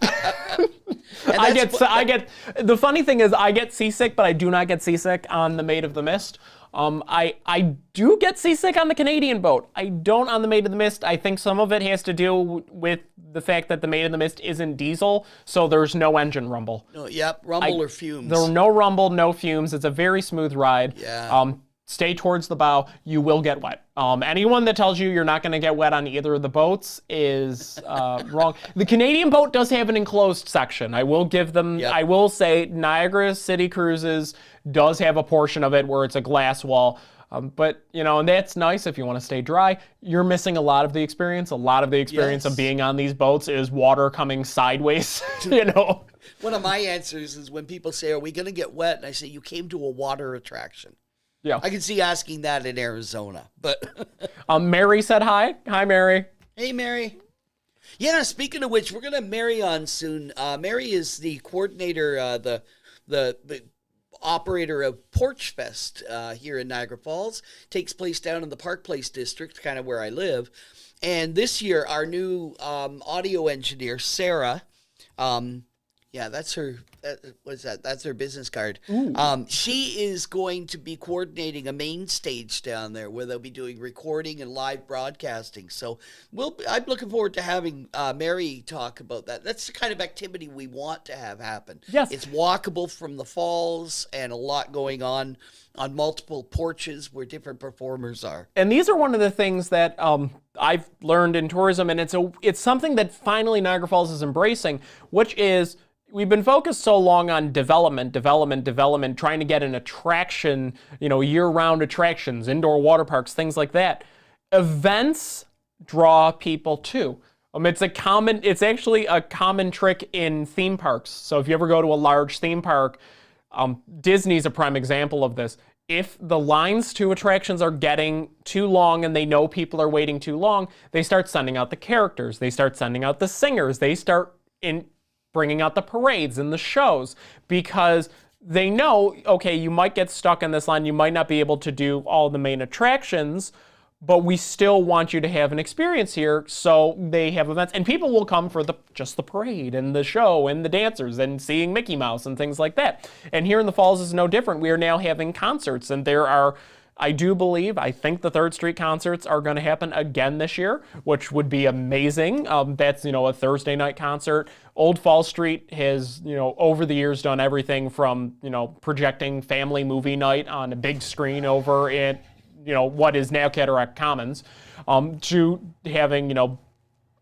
Speaker 1: The funny thing is, I get seasick, but I do not get seasick on the Maid of the Mist. I do get seasick on the Canadian boat. I don't on the Maid of the Mist. I think some of it has to do with the fact that the Maid of the Mist isn't diesel, so there's no engine rumble.
Speaker 2: No, rumble or fumes.
Speaker 1: There's no rumble, no fumes. It's a very smooth ride.
Speaker 2: Yeah.
Speaker 1: Stay towards the bow. You will get wet. Anyone that tells you you're not going to get wet on either of the boats is wrong. The Canadian boat does have an enclosed section. I will give them, I will say Niagara City Cruises does have a portion of it where it's a glass wall. But, and that's nice if you want to stay dry. You're missing a lot of the experience. A lot of the experience of being on these boats is water coming sideways,
Speaker 2: One of my answers is when people say, are we going to get wet? And I say, you came to a water attraction.
Speaker 1: Yeah.
Speaker 2: I can see asking that in Arizona, but
Speaker 1: Mary said hi. Hi, Mary.
Speaker 2: Hey, Mary. Yeah, speaking of which, we're going to have Mary on soon. Mary is the coordinator, the operator of Porch Fest here in Niagara Falls. Takes place down in the Park Place district, kind of where I live. And this year, our new audio engineer, Sarah, that's her. What's that? That's her business card. She is going to be coordinating a main stage down there where they'll be doing recording and live broadcasting. So I'm looking forward to having Mary talk about that. That's the kind of activity we want to have happen.
Speaker 1: Yes.
Speaker 2: It's walkable from the falls and a lot going on multiple porches where different performers are.
Speaker 1: And these are one of the things that I've learned in tourism, and it's something that finally Niagara Falls is embracing, which is we've been focused so long on development, trying to get an attraction, year-round attractions, indoor water parks, things like that. Events draw people too. It's actually a common trick in theme parks. So if you ever go to a large theme park, Disney's a prime example of this. If the lines to attractions are getting too long and they know people are waiting too long, they start sending out the characters. They start sending out the singers. They start bringing out the parades and the shows because they know, okay, you might get stuck in this line. You might not be able to do all the main attractions, but we still want you to have an experience here. So they have events, and people will come for just the parade and the show and the dancers and seeing Mickey Mouse and things like that. And here in the Falls is no different. We are now having concerts, and there are, I think the 3rd Street concerts are going to happen again this year, which would be amazing. That's, a Thursday night concert. Old Fall Street has, over the years done everything from, projecting family movie night on a big screen over at, what is now Cataract Commons, to having,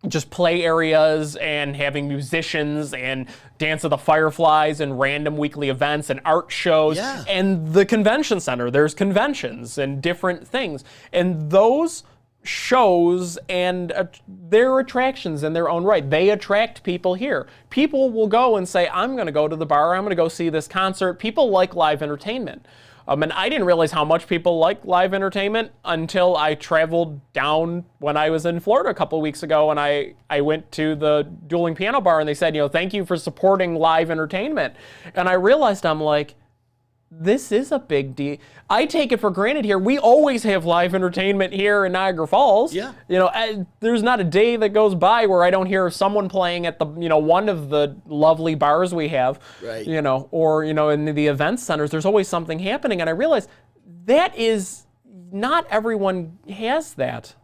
Speaker 1: just play areas and having musicians and Dance of the Fireflies and random weekly events and art shows.
Speaker 2: Yeah.
Speaker 1: And the convention center, there's conventions and different things. And those shows and their attractions in their own right, they attract people here. People will go and say, I'm going to go to the bar, I'm going to go see this concert. People like live entertainment. And I didn't realize how much people like live entertainment until I traveled down when I was in Florida a couple of weeks ago, and I went to the Dueling Piano Bar, and they said, thank you for supporting live entertainment. And I realized, I'm like, this is a big deal. I take it for granted here. We always have live entertainment here in Niagara Falls.
Speaker 2: Yeah.
Speaker 1: There's not a day that goes by where I don't hear someone playing at the, one of the lovely bars we have.
Speaker 2: Right.
Speaker 1: Or, in the event centers, there's always something happening. And I realize that is, not everyone has that.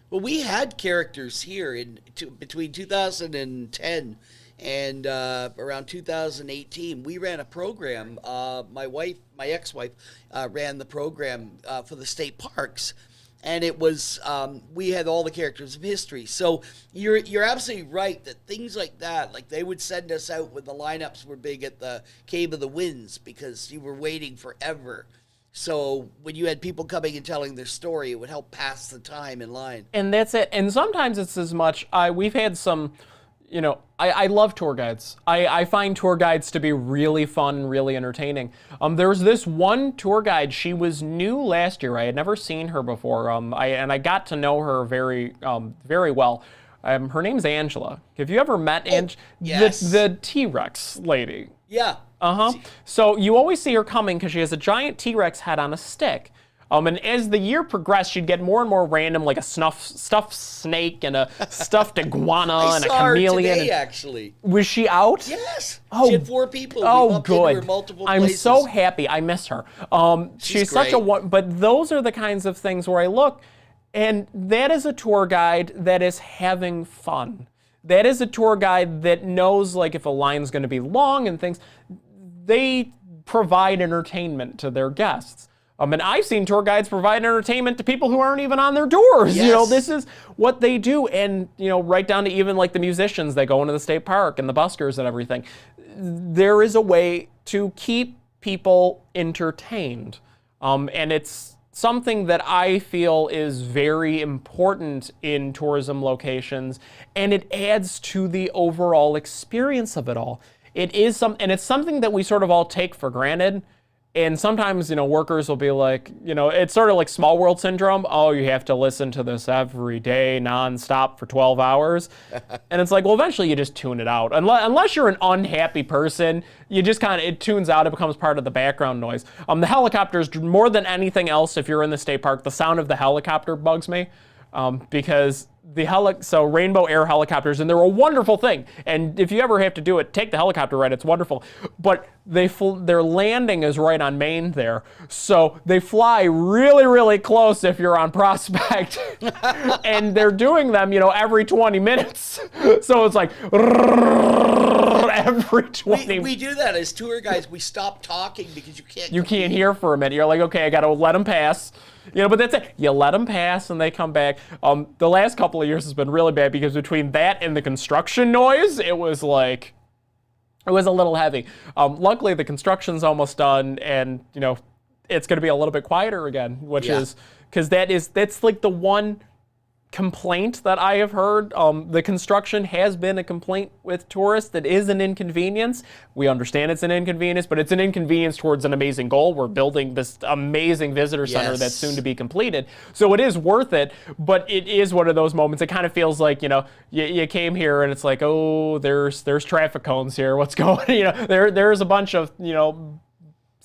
Speaker 2: Well, we had characters here between 2010 and around 2018. We ran a program. My ex-wife, ran the program for the state parks, and it was we had all the characters of history. So you're absolutely right that things like that, like they would send us out when the lineups were big at the Cave of the Winds because you were waiting forever. So when you had people coming and telling their story, it would help pass the time in line.
Speaker 1: And that's it. And sometimes it's as much, we've had some, I love tour guides. I find tour guides to be really fun and really entertaining. There's this one tour guide, she was new last year. I had never seen her before. I got to know her very, very well. Her name's Angela. Have you ever met
Speaker 2: yes.
Speaker 1: the T-Rex lady?
Speaker 2: Yeah.
Speaker 1: So you always see her coming because she has a giant T-Rex head on a stick. And as the year progressed, she'd get more and more random, like a stuffed snake and a stuffed iguana and a chameleon.
Speaker 2: I saw her today, actually.
Speaker 1: Was she out?
Speaker 2: Yes.
Speaker 1: Oh,
Speaker 2: she had 4 people.
Speaker 1: Oh,
Speaker 2: we bumped
Speaker 1: good.
Speaker 2: into her multiple
Speaker 1: I'm
Speaker 2: places.
Speaker 1: so happy. I miss her. She's such
Speaker 2: great.
Speaker 1: but those are the kinds of things where I look, and that is a tour guide that is having fun. That is a tour guide that knows, like, if a line's going to be long and things. They provide entertainment to their guests. And I've seen tour guides provide entertainment to people who aren't even on their doors.
Speaker 2: Yes.
Speaker 1: This is what they do. And, right down to even like the musicians that go into the state park and the buskers and everything. There is a way to keep people entertained. And it's something that I feel is very important in tourism locations. And it adds to the overall experience of it all. It is and it's something that we sort of all take for granted. And sometimes, workers will be like, it's sort of like small world syndrome. Oh, you have to listen to this every day, nonstop for 12 hours. And it's like, well, eventually you just tune it out. Unless you're an unhappy person, you just it tunes out. It becomes part of the background noise. The helicopters, more than anything else, if you're in the state park, the sound of the helicopter bugs me. Because so Rainbow Air helicopters, and they're a wonderful thing. And if you ever have to do it, take the helicopter ride. It's wonderful. But their landing is right on Main there. So they fly really, really close if you're on Prospect. And they're doing them, every 20 minutes. So it's like every 20
Speaker 2: we do that as tour guides. We stop talking because
Speaker 1: you can't hear for a minute. You're like, okay, I got to let them pass. But that's it. You let them pass and they come back. The last couple of years has been really bad because between that and the construction noise, it was a little heavy. Luckily, the construction's almost done, and it's going to be a little bit quieter again, which is because that's like the one complaint that I have heard. The construction has been a complaint with tourists. That is an inconvenience. We understand it's an inconvenience, but it's an inconvenience towards an amazing goal. We're building this amazing visitor center that's soon to be completed. So it is worth it, but it is one of those moments. It kind of feels like, you came here and it's like, oh, there's traffic cones here. What's going, there's a bunch of,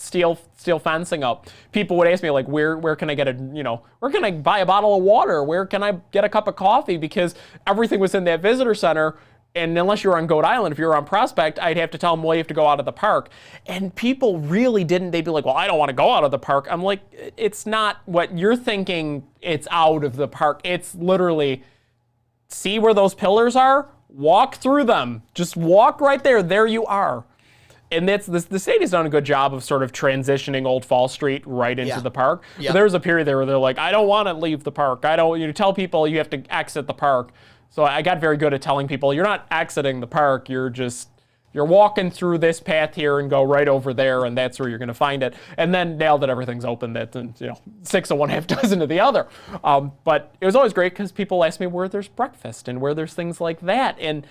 Speaker 1: steel fencing up. People would ask me, like, where can I get where can I buy a bottle of water? Where can I get a cup of coffee? Because everything was in that visitor center. And unless you're on Goat Island, if you're on Prospect, I'd have to tell them, well, you have to go out of the park. And people really didn't. They'd be like, well, I don't want to go out of the park. I'm like, it's not what you're thinking. It's out of the park. It's literally, see where those pillars are? Walk through them. Just walk right there. There you are. And the state has done a good job of sort of transitioning Old Fall Street right into the park. But there was a period there where they're like, I don't want to leave the park. I don't, tell people you have to exit the park. So I got very good at telling people, you're not exiting the park, you're walking through this path here and go right over there, and that's where you're going to find it. And then now that everything's open, that's 6 of one, half dozen of the other. But it was always great because people ask me where there's breakfast and where there's things like that. And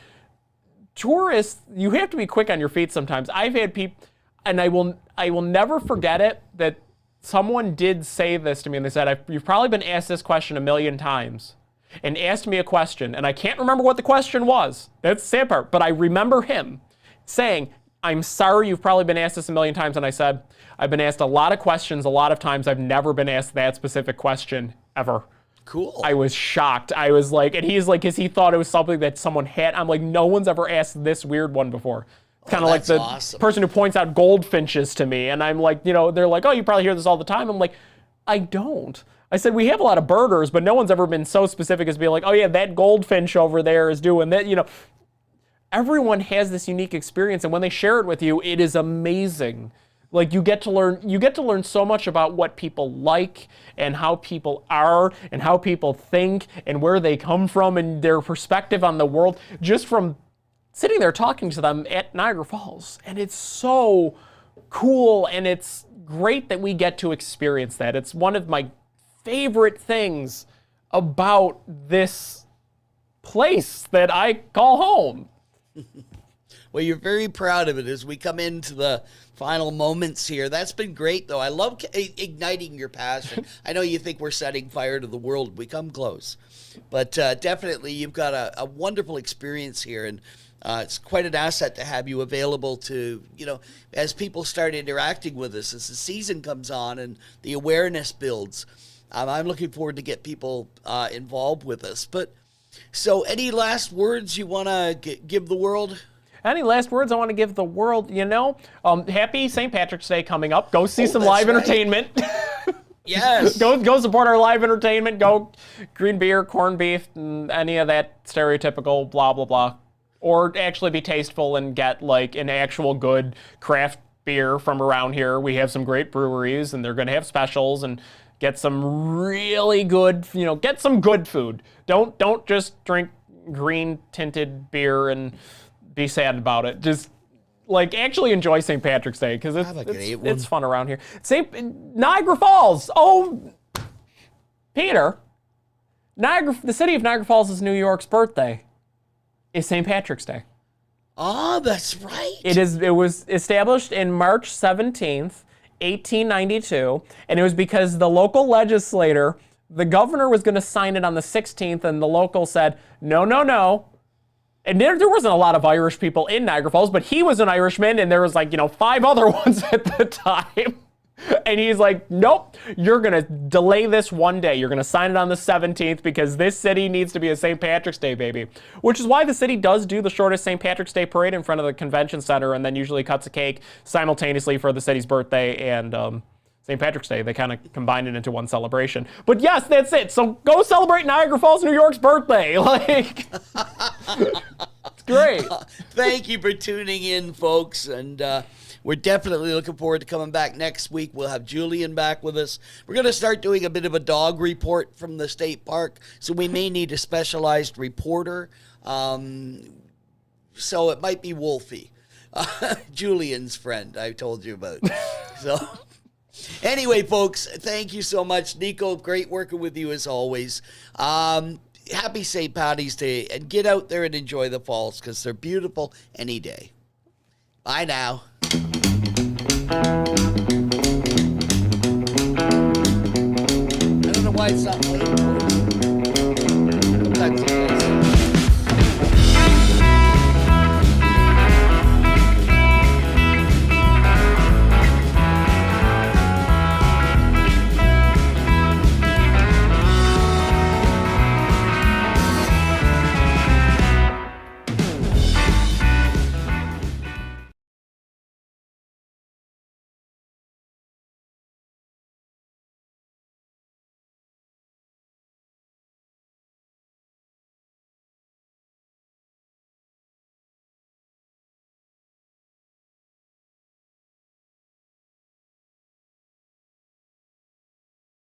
Speaker 1: tourists, you have to be quick on your feet sometimes. I've had people, and I will never forget it, that someone did say this to me, and they said, you've probably been asked this question a million times, and asked me a question, and I can't remember what the question was. That's the sad part, but I remember him saying, I'm sorry, you've probably been asked this a million times, and I said, I've been asked a lot of questions a lot of times. I've never been asked that specific question ever.
Speaker 2: Cool.
Speaker 1: I was shocked. I was like, and he's like, because he thought it was something that someone had. I'm like, no one's ever asked this weird one before. It's kind of like the person who points out goldfinches to me. And I'm like, they're like, oh, you probably hear this all the time. I'm like, I don't. I said, we have a lot of birders, but no one's ever been so specific as being like, oh yeah, that goldfinch over there is doing that. Everyone has this unique experience, and when they share it with you, it is amazing. Like you get to learn so much about what people like and how people are and how people think and where they come from and their perspective on the world just from sitting there talking to them at Niagara Falls. And it's so cool, and it's great that we get to experience that. It's one of my favorite things about this place that I call home.
Speaker 2: Well, you're very proud of it as we come into the final moments here. That's been great, though. I love igniting your passion. I know you think we're setting fire to the world. We come close. But definitely, you've got a wonderful experience here, and it's quite an asset to have you available to, as people start interacting with us, as the season comes on and the awareness builds. I'm looking forward to get people involved with us. But so any last words you want to give the world?
Speaker 1: Any last words I want to give the world? Happy St. Patrick's Day coming up. Go see some live entertainment.
Speaker 2: Yes.
Speaker 1: Go support our live entertainment. Go green beer, corned beef, and any of that stereotypical blah, blah, blah. Or actually be tasteful and get like an actual good craft beer from around here. We have some great breweries, and they're going to have specials, and get some really good, get some good food. Don't just drink green tinted beer and be sad about it. Just actually enjoy St. Patrick's Day, because it's fun around here. Niagara Falls. Oh, Peter, the city of Niagara Falls is New York's birthday. Is St. Patrick's Day.
Speaker 2: Oh, that's right.
Speaker 1: It was established in March 17th, 1892, and it was because the local legislator, the governor was going to sign it on the 16th, and the local said, no. And there wasn't a lot of Irish people in Niagara Falls, but he was an Irishman, and there was 5 other ones at the time. And he's like, nope, you're going to delay this one day. You're going to sign it on the 17th because this city needs to be a St. Patrick's Day baby. Which is why the city does do the shortest St. Patrick's Day parade in front of the convention center, and then usually cuts a cake simultaneously for the city's birthday and St. Patrick's Day. They kind of combine it into one celebration. But yes, that's it. So go celebrate Niagara Falls, New York's birthday. It's great.
Speaker 2: Thank you for tuning in, folks. And we're definitely looking forward to coming back next week. We'll have Julian back with us. We're going to start doing a bit of a dog report from the state park. So we may need a specialized reporter. So it might be Wolfie, Julian's friend I told you about. So anyway, folks, thank you so much. Nico, great working with you as always. Happy St. Paddy's Day, and get out there and enjoy the falls because they're beautiful any day. Bye now. I don't know why it's not playing. Sometimes it plays.